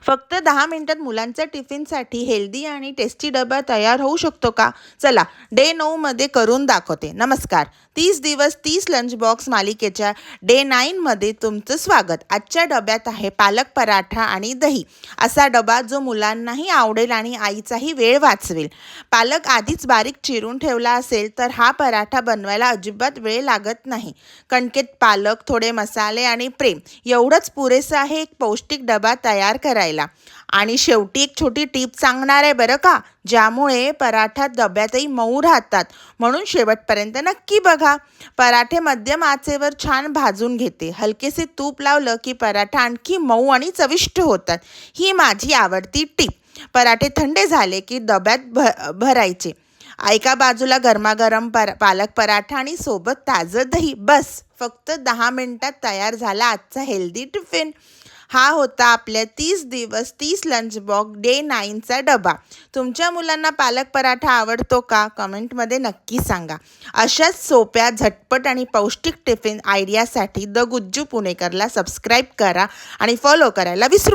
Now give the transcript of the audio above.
फक्त 10 मिनिटात मुलांच्या टिफिनसाठी हेल्दी आणि टेस्टी डबा तयार होऊ शकतो का? चला, डे 9 मध्ये करून दाखवते. नमस्कार. 30 दिवस 30 लंच बॉक्स मालिकेच्या डे 9 मध्ये तुमचं स्वागत. आजच्या डब्यात आहे पालक पराठा आणि दही. असा डबा जो मुलांनाही आवडेल आणि आईचाही वेळ वाचवेल. पालक आधीच बारीक चिरून ठेवला असेल तर हा पराठा बनवायला अजिबात वेळ लागत नाही. कणकेत पालक, थोडे मसाले आणि प्रेम एवढंच पुरेसं आहे एक पौष्टिक डबा तयार करायला. आणि शेवटी एक छोटी टीप सांगणार आहे बरं का, ज्यामुळे पराठा डब्यातही मऊ राहतात, म्हणून शेवटपर्यंत नक्की बघा. पराठे मध्यम आचेवर छान भाजून घेते. हलकेसे तूप लावलं की पराठा आणखी मऊ आणि चविष्ट होतात. ही माझी आवडती टीप. पराठे थंड झाले की डब्यात भरायचे. एका बाजूला गरमागरम पालक पराठा आणि सोबत ताजं दही. बस, फक्त 10 मिनिटात तयार झाला आजचा हेल्दी टिफिन. हा होता आपल्या 30 दिवस 30 लंच बॉक्स डे 9चा डबा. तुमच्या मुलांना पालक पराठा आवडतो का? कमेंटमध्ये नक्की सांगा. अशाच सोप्या, झटपट आणि पौष्टिक टिफिन आयडियासाठी द गुज्जू पुणेकरला सबस्क्राईब करा आणि फॉलो करायला विसरू